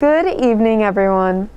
Good evening, everyone.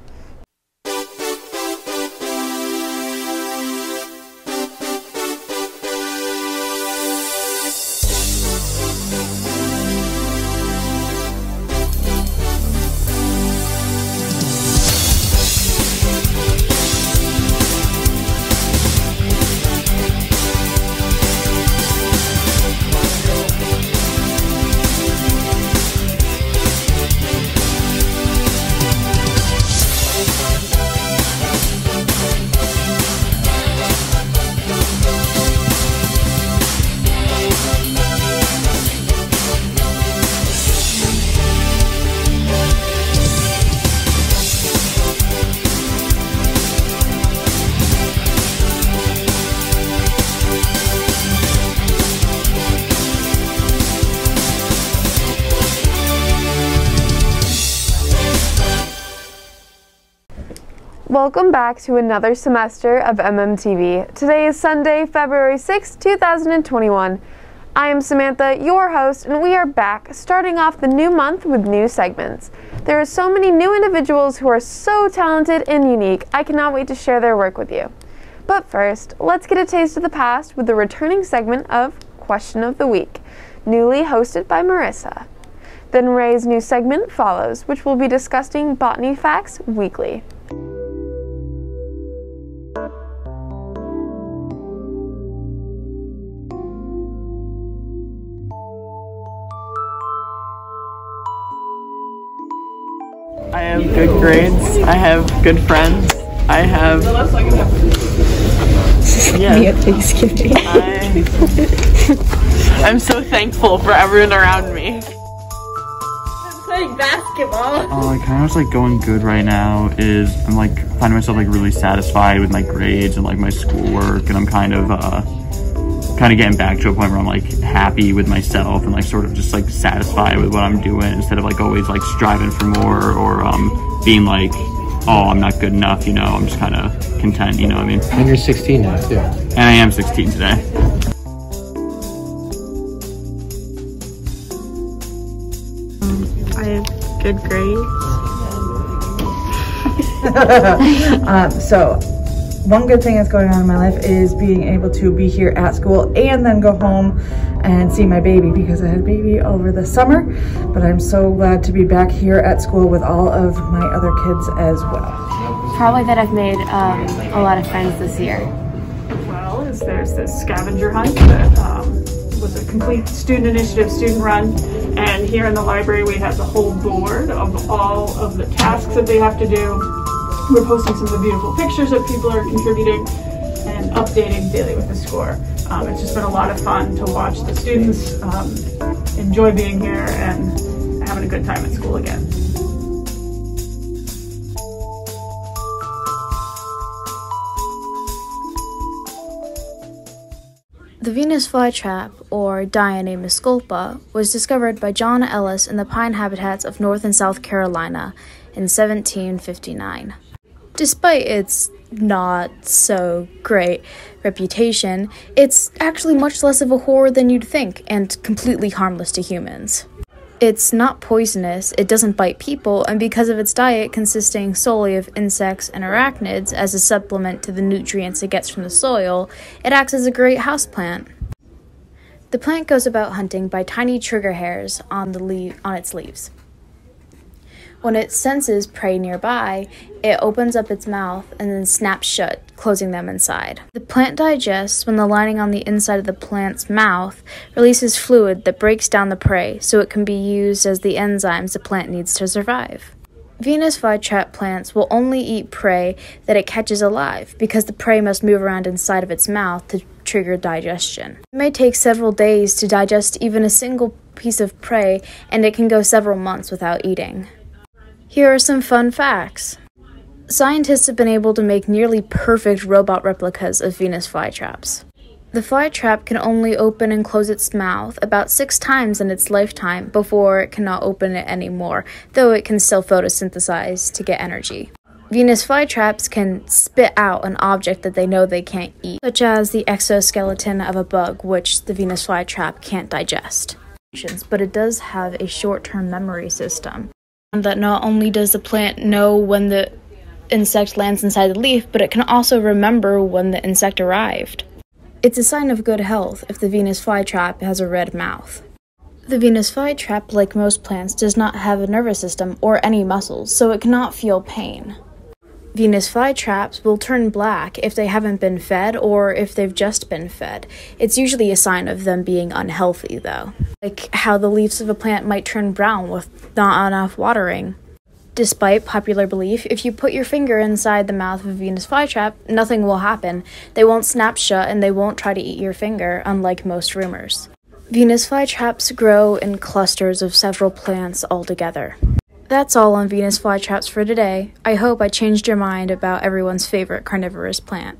Welcome back to another semester of MMTV. Today is Sunday, February 6, 2021. I am Samantha, your host, and we are back, starting off the new month with new segments. There are so many new individuals who are so talented and unique. I cannot wait to share their work with you. But first, let's get a taste of the past with the returning segment of Question of the Week, newly hosted by Marissa. Then Ray's new segment follows, which will be discussing botany facts weekly. I have good grades, I have good friends, I have... Yeah. Me at Thanksgiving. I'm so thankful for everyone around me. I'm playing basketball. Kind of what's going good right now is I'm finding myself really satisfied with my grades and my schoolwork, and I'm kind of getting back to a point where I'm happy with myself and sort of just satisfied with what I'm doing instead of always striving for more or being oh, I'm not good enough, you know. I'm just kind of content, you know what I mean? And you're 16 now too. And I am 16 today. I have good grades. So one good thing that's going on in my life is being able to be here at school and then go home and see my baby, because I had a baby over the summer, but I'm so glad to be back here at school with all of my other kids as well. Probably that I've made a lot of friends this year. Well, there's this scavenger hunt that was a complete student initiative, student run, and here in the library we have the whole board of all of the tasks that they have to do. We're posting some of the beautiful pictures that people are contributing and updating daily with the score. It's just been a lot of fun to watch the students enjoy being here and having a good time at school again. The Venus flytrap, or Diana musculpa, was discovered by John Ellis in the pine habitats of North and South Carolina in 1759. Despite its not so great reputation, it's actually much less of a horror than you'd think and completely harmless to humans. It's not poisonous, it doesn't bite people, and because of its diet consisting solely of insects and arachnids as a supplement to the nutrients it gets from the soil, it acts as a great houseplant. The plant goes about hunting by tiny trigger hairs on its leaves. When it senses prey nearby, it opens up its mouth and then snaps shut, closing them inside. The plant digests when the lining on the inside of the plant's mouth releases fluid that breaks down the prey so it can be used as the enzymes the plant needs to survive. Venus flytrap plants will only eat prey that it catches alive because the prey must move around inside of its mouth to trigger digestion. It may take several days to digest even a single piece of prey, and it can go several months without eating. Here are some fun facts. Scientists have been able to make nearly perfect robot replicas of Venus flytraps. The flytrap can only open and close its mouth about 6 times in its lifetime before it cannot open it anymore, though it can still photosynthesize to get energy. Venus flytraps can spit out an object that they know they can't eat, such as the exoskeleton of a bug, which the Venus flytrap can't digest. But it does have a short-term memory system. That not only does the plant know when the insect lands inside the leaf, but it can also remember when the insect arrived. It's a sign of good health if the Venus flytrap has a red mouth. The Venus flytrap, like most plants, does not have a nervous system or any muscles, so it cannot feel pain. Venus flytraps will turn black if they haven't been fed or if they've just been fed. It's usually a sign of them being unhealthy, though. Like how the leaves of a plant might turn brown with not enough watering. Despite popular belief, if you put your finger inside the mouth of a Venus flytrap, nothing will happen. They won't snap shut and they won't try to eat your finger, unlike most rumors. Venus flytraps grow in clusters of several plants altogether. That's all on Venus flytraps for today. I hope I changed your mind about everyone's favorite carnivorous plant.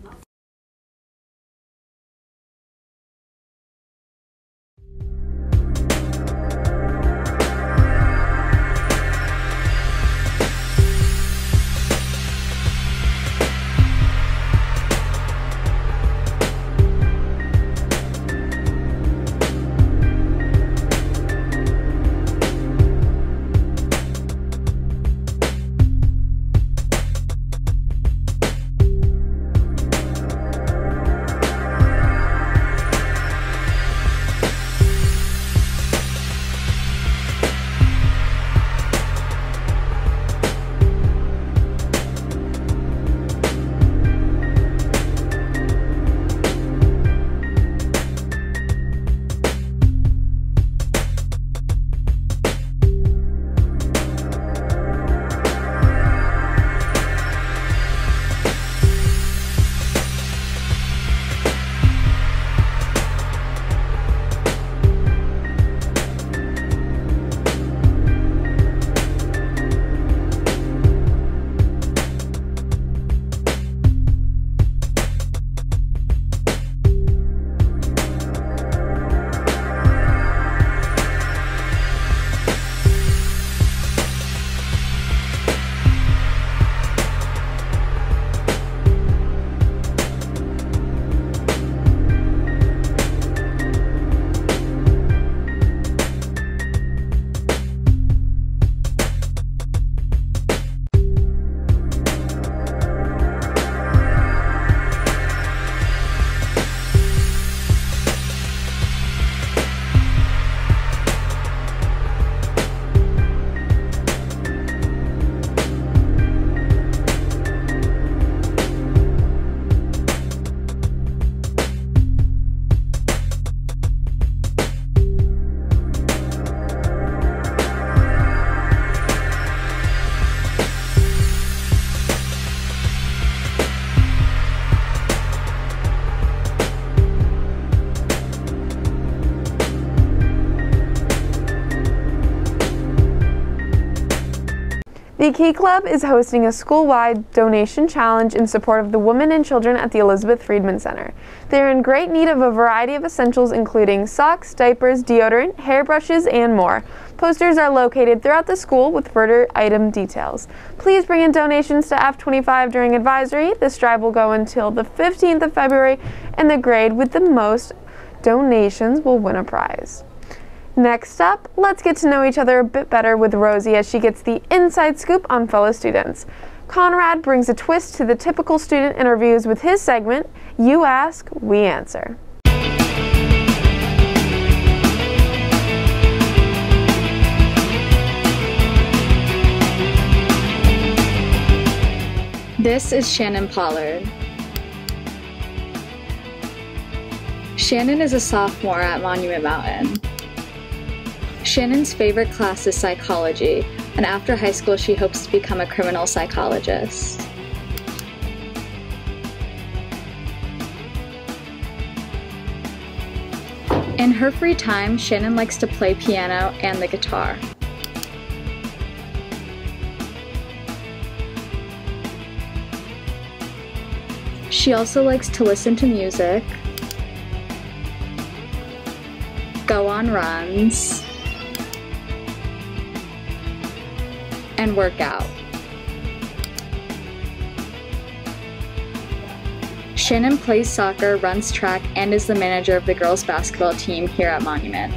The Key Club is hosting a school-wide donation challenge in support of the women and children at the Elizabeth Friedman Center. They are in great need of a variety of essentials including socks, diapers, deodorant, hairbrushes, and more. Posters are located throughout the school with further item details. Please bring in donations to F25 during advisory. This drive will go until the 15th of February, and the grade with the most donations will win a prize. Next up, let's get to know each other a bit better with Rosie as she gets the inside scoop on fellow students. Conrad brings a twist to the typical student interviews with his segment, You Ask, We Answer. This is Shannon Pollard. Shannon is a sophomore at Monument Mountain. Shannon's favorite class is psychology, and after high school she hopes to become a criminal psychologist. In her free time, Shannon likes to play piano and the guitar. She also likes to listen to music, go on runs, and work out. Shannon plays soccer, runs track, and is the manager of the girls basketball team here at Monument.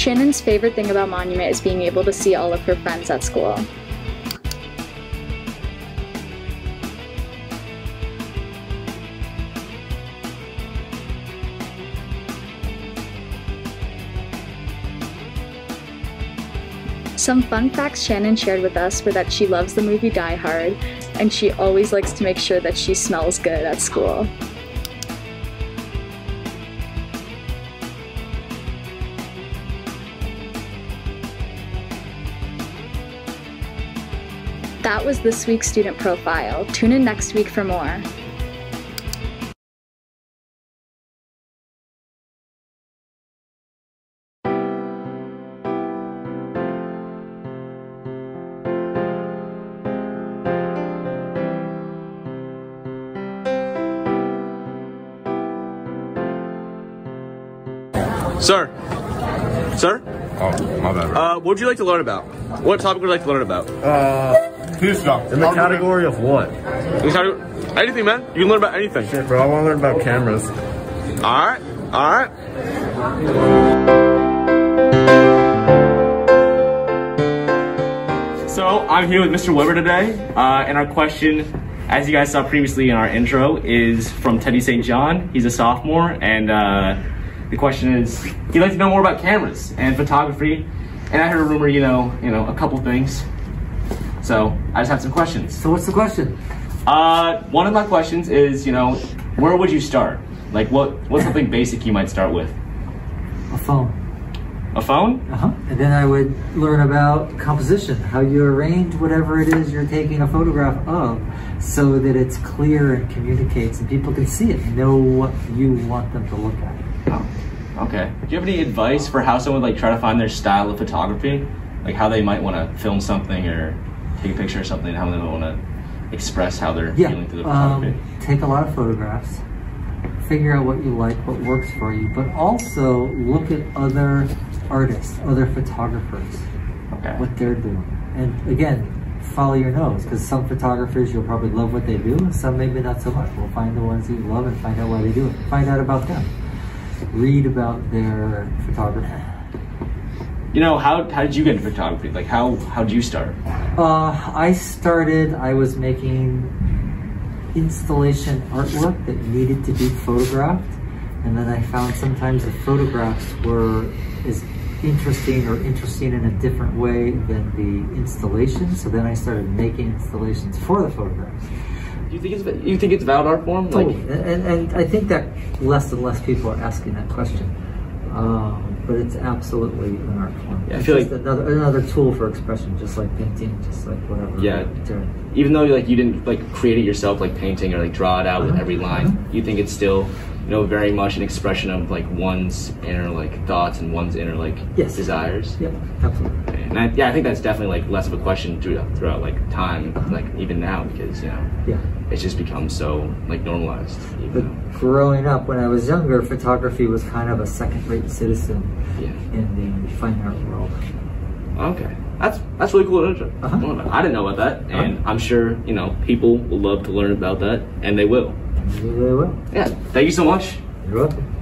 Shannon's favorite thing about Monument is being able to see all of her friends at school. Some fun facts Shannon shared with us were that she loves the movie Die Hard, and she always likes to make sure that she smells good at school. That was this week's student profile. Tune in next week for more. Sir? Sir? Oh, my bad. What would you like to learn about? What topic would you like to learn about? Two stuff. In the category of what? Anything, man. You can learn about anything. Shit, bro, I want to learn about cameras. Alright, alright. So, I'm here with Mr. Weber today, and our question, as you guys saw previously in our intro, is from Teddy St. John. He's a sophomore, and the question is, he'd like to know more about cameras and photography, and I heard a rumor, you know, a couple things. So I just have some questions. So what's the question? One of my questions is, where would you start? Like, what's something basic you might start with? A phone. A phone? Uh-huh. And then I would learn about composition, how you arrange whatever it is you're taking a photograph of so that it's clear and communicates and people can see it, know what you want them to look at. Oh, okay. Do you have any advice for how someone would try to find their style of photography? Like how they might want to film something or take a picture or something, how they might want to express how they're feeling through the photography? Take a lot of photographs, figure out what you like, what works for you, but also look at other artists, other photographers, what they're doing. And again, follow your nose, because some photographers you'll probably love what they do, and some maybe not so much. We'll find the ones you love and find out why they do it. Find out about them. Read about their photography. How did you get into photography? Like how did you start? I was making installation artwork that needed to be photographed, and then I found sometimes the photographs were as interesting in a different way than the installation, so then I started making installations for the photographs. Do you think it's valid art form? Totally. And I think that less and less people are asking that question. But it's absolutely an art form. Yeah, I feel like another tool for expression, just like painting, just like whatever. Yeah. Even though you didn't create it yourself, like painting or draw it out with every line, you think it's still very much an expression of one's inner thoughts and one's inner desires. Yep, absolutely. Okay. And I think that's definitely less of a question throughout time, even now, because it's just become so normalized. But growing up, when I was younger, photography was kind of a second-rate citizen in the fine art world. Okay, that's really cool. I didn't know about that, and I'm sure people will love to learn about that, and they will. Maybe they will. Yeah, thank you so much. You're welcome.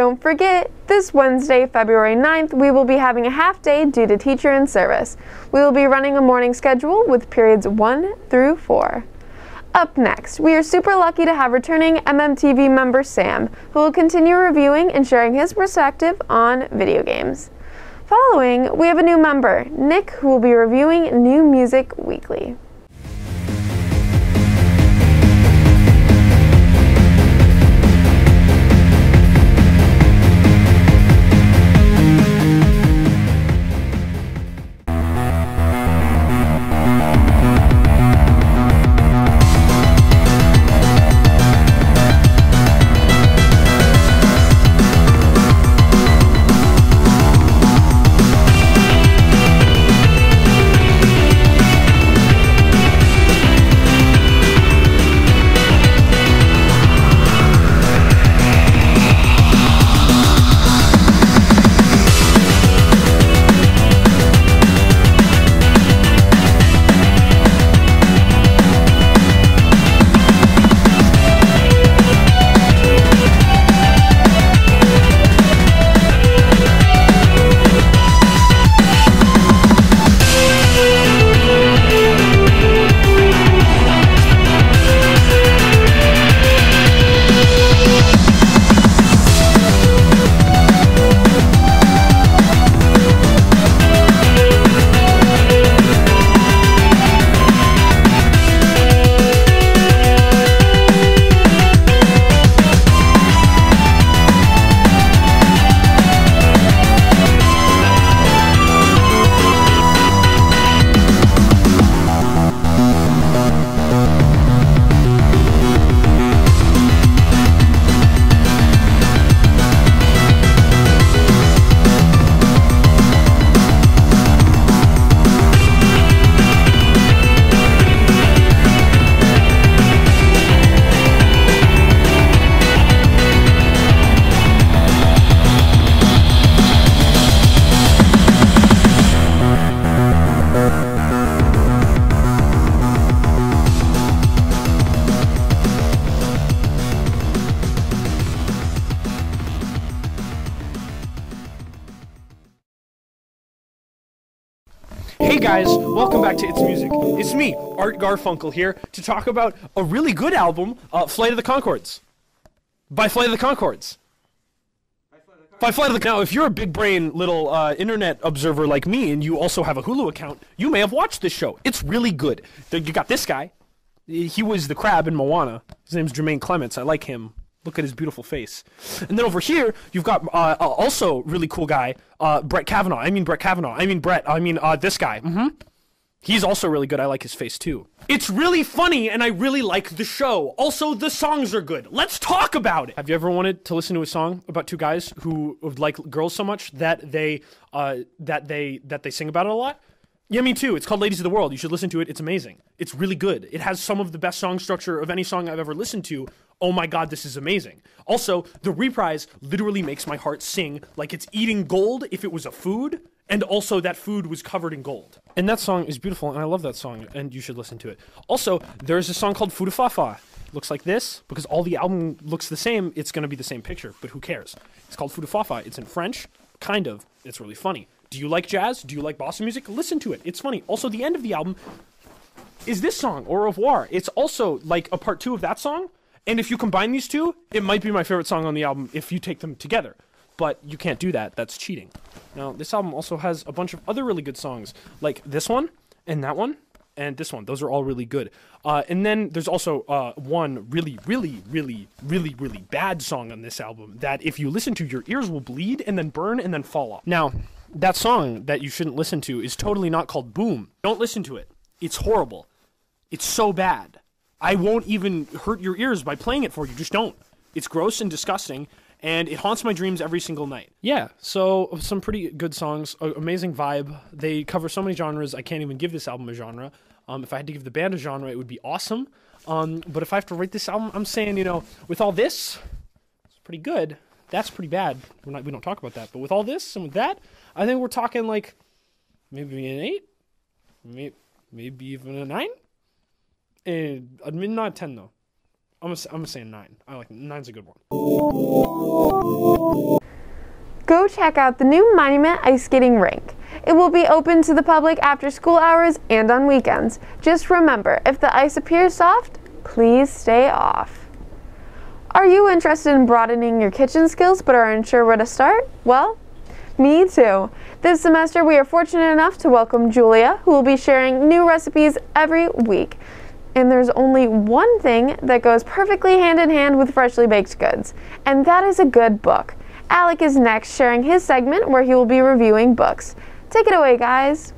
Don't forget, this Wednesday, February 9th, we will be having a half day due to teacher in service. We will be running a morning schedule with periods 1 through 4. Up next, we are super lucky to have returning MMTV member Sam, who will continue reviewing and sharing his perspective on video games. Following, we have a new member, Nick, who will be reviewing New Music Weekly. Hey guys, welcome back to It's Music. It's me, Art Garfunkel, here to talk about a really good album, Flight of the Conchords. By Flight of the Conchords. By Flight of the... Now, if you're a big brain little internet observer like me, and you also have a Hulu account, you may have watched this show. It's really good. You got this guy. He was the crab in Moana. His name's Jermaine Clements. I like him. Look at his beautiful face. And then over here, you've got also really cool guy, Brett Kavanaugh. I mean this guy. He's also really good. I like his face too. It's really funny and I really like the show. Also, the songs are good. Let's talk about it. Have you ever wanted to listen to a song about two guys who like girls so much that they sing about it a lot? Yeah, me too. It's called Ladies of the World. You should listen to it. It's amazing. It's really good. It has some of the best song structure of any song I've ever listened to. Oh my god, this is amazing. Also, the reprise literally makes my heart sing like it's eating gold if it was a food, and also that food was covered in gold. And that song is beautiful, and I love that song, and you should listen to it. Also, there's a song called Fudafafa. Looks like this, because all the album looks the same, it's going to be the same picture, but who cares? It's called Fudafafa. It's in French, kind of. It's really funny. Do you like jazz? Do you like bossa music? Listen to it. It's funny. Also, the end of the album is this song, Au revoir. It's also like a part 2 of that song. And if you combine these two, it might be my favorite song on the album if you take them together. But you can't do that. That's cheating. Now, this album also has a bunch of other really good songs, like this one, and that one, and this one. Those are all really good. And then there's also one really bad song on this album that if you listen to, your ears will bleed and then burn and then fall off. Now, that song that you shouldn't listen to is totally not called Boom. Don't listen to it. It's horrible. It's so bad. I won't even hurt your ears by playing it for you. Just don't. It's gross and disgusting, and it haunts my dreams every single night. Yeah, so some pretty good songs, amazing vibe. They cover so many genres, I can't even give this album a genre. If I had to give the band a genre, it would be awesome. But if I have to rate this album, I'm saying, you know, with all this, it's pretty good. That's pretty bad. We don't talk about that. But with all this and with that, I think we're talking like maybe an 8, maybe even a 9. Not a 10 though. I'm gonna say 9. I like 9's a good one. Go check out the new Monument Ice Skating Rink. It will be open to the public after school hours and on weekends. Just remember, if the ice appears soft, please stay off. Are you interested in broadening your kitchen skills but are unsure where to start? Well, me too. This semester we are fortunate enough to welcome Julia, who will be sharing new recipes every week. And there's only one thing that goes perfectly hand in hand with freshly baked goods, and that is a good book. Alec is next, sharing his segment where he will be reviewing books. Take it away, guys.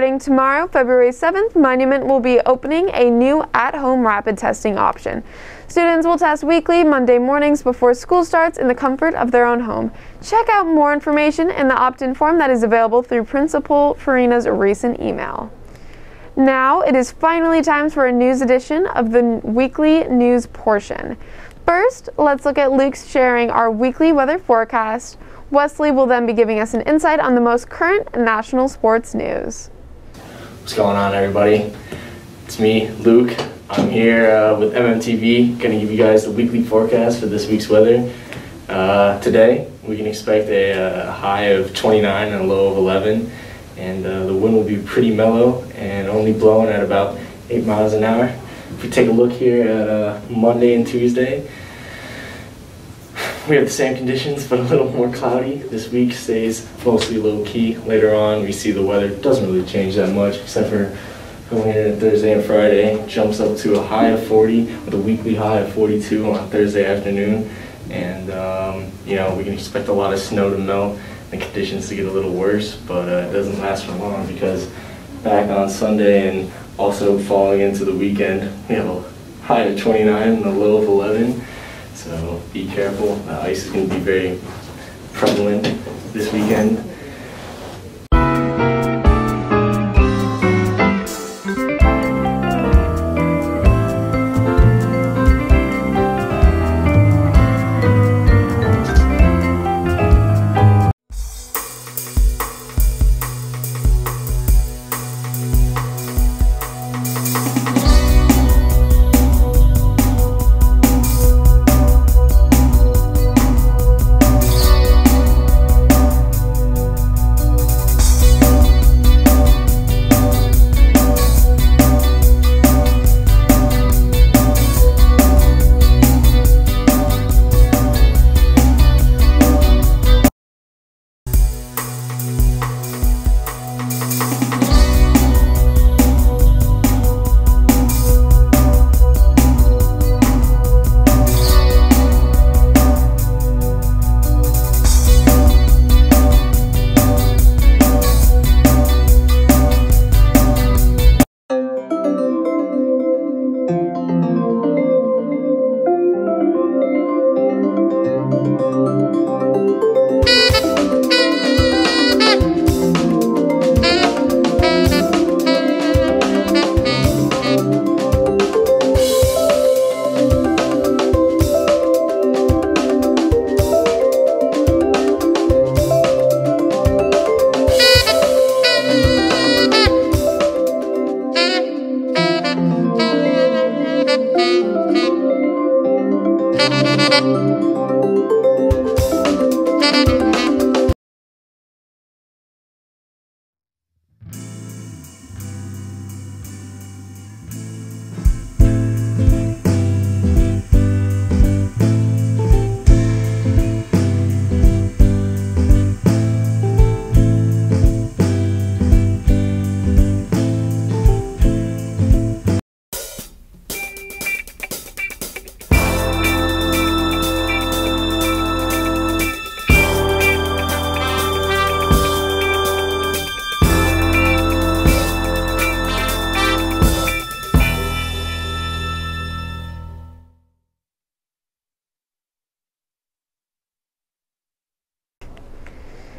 Starting tomorrow, February 7th, Monument will be opening a new at-home rapid testing option. Students will test weekly, Monday mornings before school starts in the comfort of their own home. Check out more information in the opt-in form that is available through Principal Farina's recent email. Now it is finally time for a news edition of the weekly news portion. First, let's look at Luke's sharing our weekly weather forecast. Wesley will then be giving us an insight on the most current national sports news. What's going on, everybody? It's me, Luke. I'm here with MMTV, going to give you guys the weekly forecast for this week's weather. Today, we can expect a high of 29 and a low of 11, and the wind will be pretty mellow and only blowing at about 8 miles an hour. If we take a look here at Monday and Tuesday, we have the same conditions, but a little more cloudy. This week stays mostly low-key. Later on, we see the weather doesn't really change that much, except for going into Thursday and Friday. Jumps up to a high of 40, with a weekly high of 42 on Thursday afternoon. And, you know, we can expect a lot of snow to melt and conditions to get a little worse, but it doesn't last for long, because back on Sunday and also falling into the weekend, we have a high of 29 and a low of 11. So be careful. Ice is going to be very prevalent this weekend.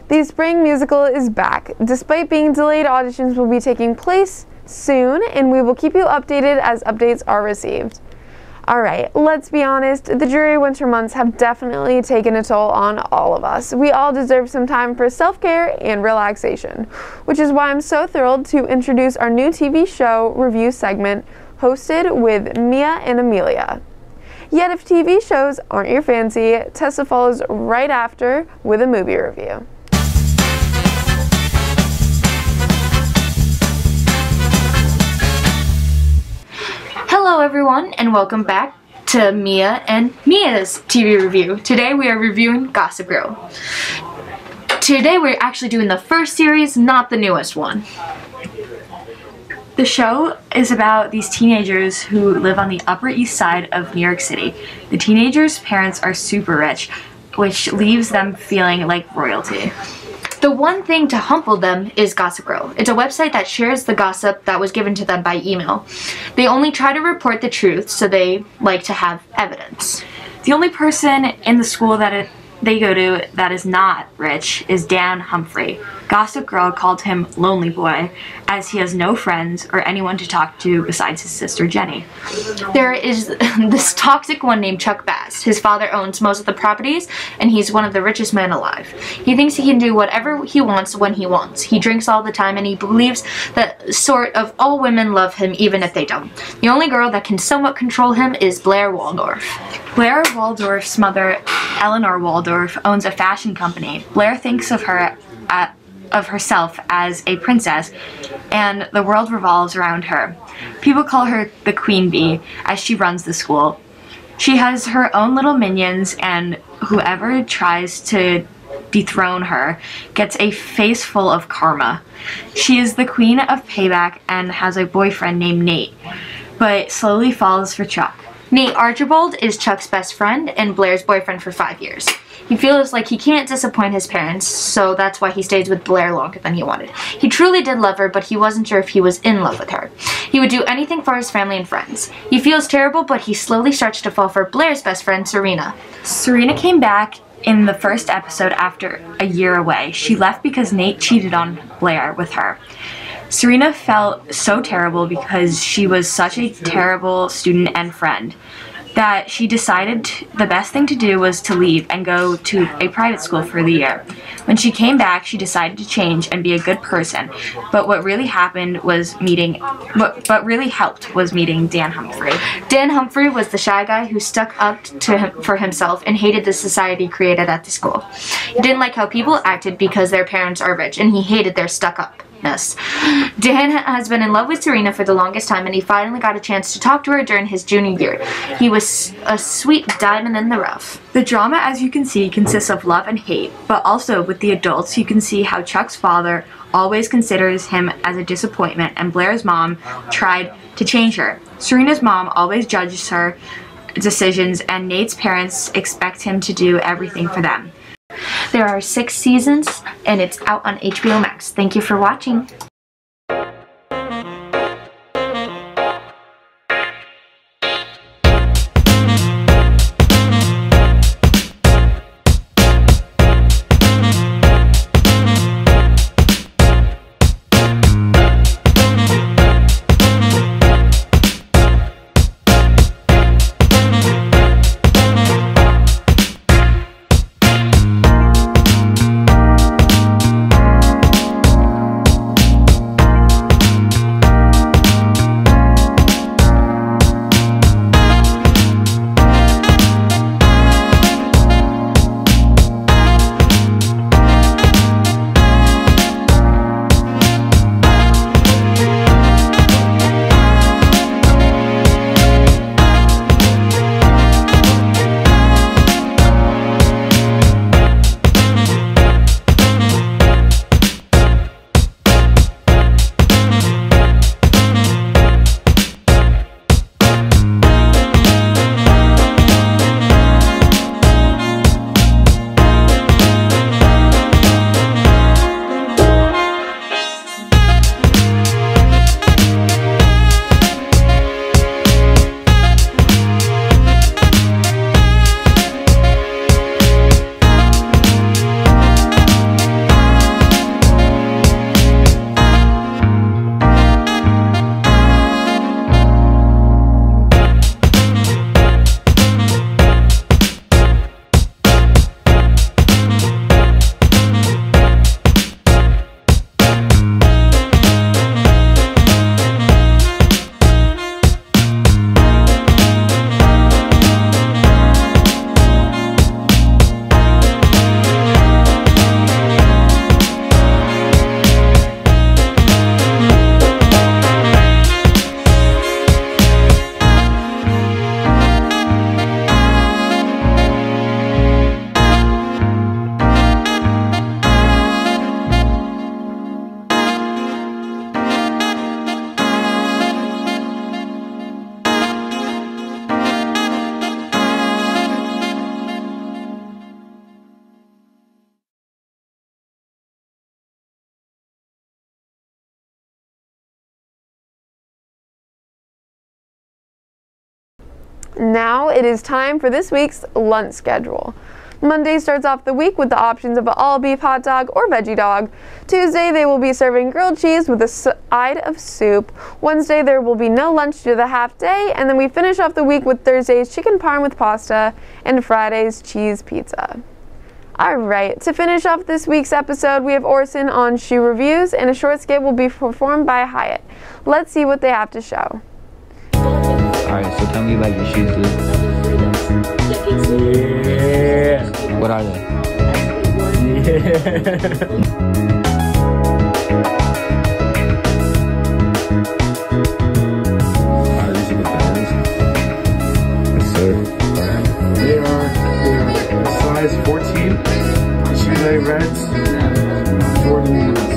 The spring musical is back. Despite being delayed, auditions will be taking place soon, and we will keep you updated as updates are received. Alright, let's be honest, the dreary winter months have definitely taken a toll on all of us. We all deserve some time for self-care and relaxation, which is why I'm so thrilled to introduce our new TV show review segment hosted with Mia and Amelia. Yet if TV shows aren't your fancy, Tessa follows right after with a movie review. Hello everyone, and welcome back to Mia and Mia's TV review. Today we are reviewing Gossip Girl. Today we're actually doing the first series, not the newest one. The show is about these teenagers who live on the Upper East Side of New York City. The teenagers' parents are super rich, which leaves them feeling like royalty. The one thing to humble them is Gossip Girl. It's a website that shares the gossip that was given to them by email. They only try to report the truth, so they like to have evidence. The only person in the school that they go to that is not rich is Dan Humphrey. Gossip Girl called him Lonely Boy, as he has no friends or anyone to talk to besides his sister Jenny. There is this toxic one named Chuck Bass. His father owns most of the properties, and he's one of the richest men alive. He thinks he can do whatever he wants when he wants. He drinks all the time, and he believes that sort of all women love him even if they don't. The only girl that can somewhat control him is Blair Waldorf. Blair Waldorf's mother, Eleanor Waldorf, owns a fashion company. Blair thinks of herself as a princess, and the world revolves around her. People call her the Queen Bee, as she runs the school. She has her own little minions, and whoever tries to dethrone her gets a face full of karma. She is the queen of payback and has a boyfriend named Nate, but slowly falls for Chuck. Nate Archibald is Chuck's best friend and Blair's boyfriend for 5 years. He feels like he can't disappoint his parents, so that's why he stays with Blair longer than he wanted. He truly did love her, but he wasn't sure if he was in love with her. He would do anything for his family and friends. He feels terrible, but he slowly starts to fall for Blair's best friend, Serena. Serena came back in the first episode after a year away. She left because Nate cheated on Blair with her. Serena felt so terrible because she was such a terrible student and friend that she decided the best thing to do was to leave and go to a private school for the year. When she came back, she decided to change and be a good person, but what really happened was what really helped was meeting Dan Humphrey. Dan Humphrey was the shy guy who stuck up for himself and hated the society created at the school. He didn't like how people acted because their parents are rich, and he hated their stuck-up. Dan has been in love with Serena for the longest time, and he finally got a chance to talk to her during his junior year. He was a sweet diamond in the rough. The drama, as you can see, consists of love and hate, but also with the adults you can see how Chuck's father always considers him as a disappointment, and Blair's mom tried to change her. Serena's mom always judges her decisions, and Nate's parents expect him to do everything for them. There are 6 seasons, and it's out on HBO Max. Thank you for watching. Now it is time for this week's lunch schedule. Monday starts off the week with the options of an all-beef hot dog or veggie dog. Tuesday, they will be serving grilled cheese with a side of soup. Wednesday, there will be no lunch due to the half day, and then we finish off the week with Thursday's chicken parm with pasta and Friday's cheese pizza. Alright, to finish off this week's episode, we have Orson on shoe reviews, and a short skit will be performed by Hyatt. Let's see what they have to show. Alright, so tell me about your shoes, Luke. Yeah. What are they? Yeah. These are the bands. Yes, sir. They are size 14. Shoe reds. Jordan reds.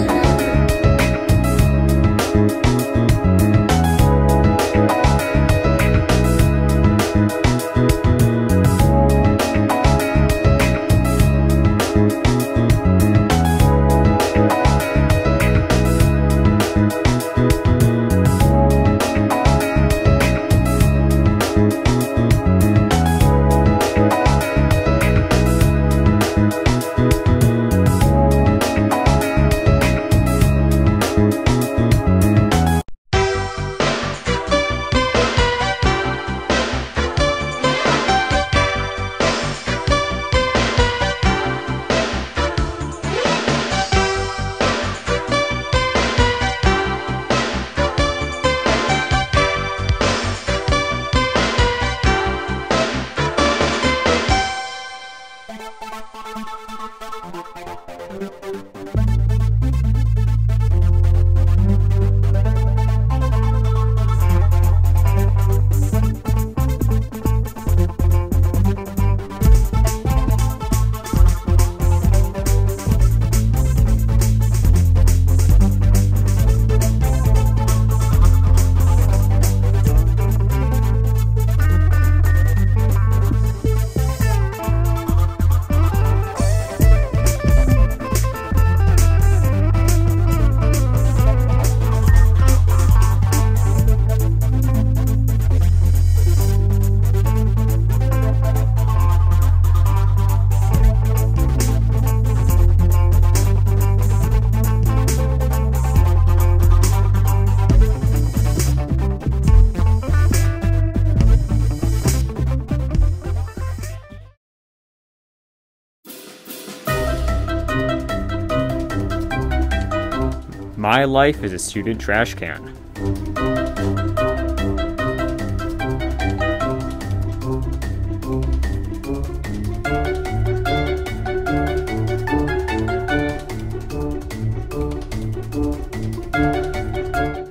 My life is a student trash can.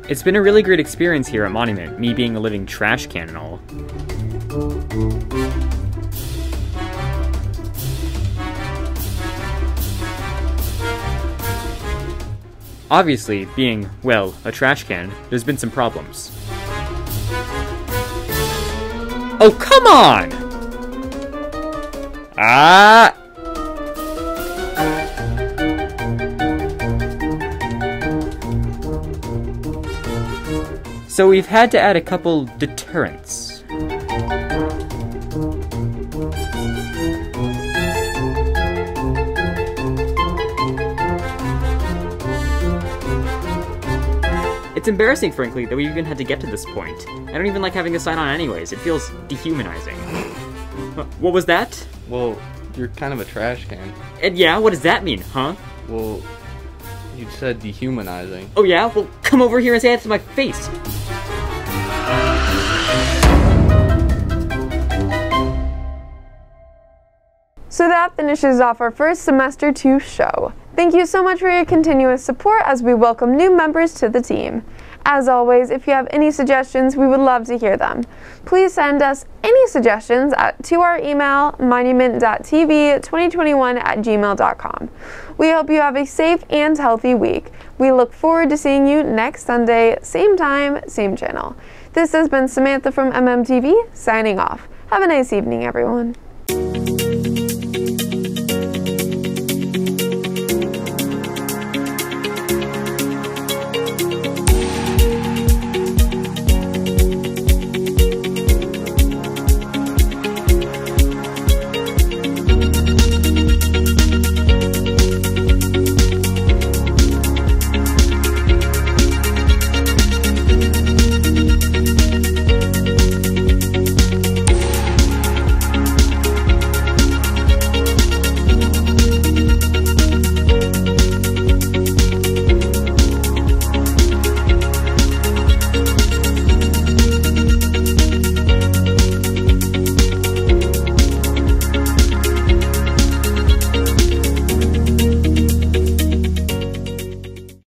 It's been a really great experience here at Monument, me being a living trash can and all. Obviously, being, well, a trash can, there's been some problems. Oh, come on! Ah! So we've had to add a couple deterrents. It's embarrassing, frankly, that we even had to get to this point. I don't even like having a sign on anyways. It feels dehumanizing. What was that? Well, you're kind of a trash can. And yeah, what does that mean, huh? Well, you said dehumanizing. Oh yeah? Well, come over here and say that to my face. So that finishes off our first semester 2 show. Thank you so much for your continuous support as we welcome new members to the team. As always, if you have any suggestions, we would love to hear them. Please send us any suggestions to our email, monument.tv2021@gmail.com. We hope you have a safe and healthy week. We look forward to seeing you next Sunday, same time, same channel. This has been Samantha from MMTV, signing off. Have a nice evening, everyone.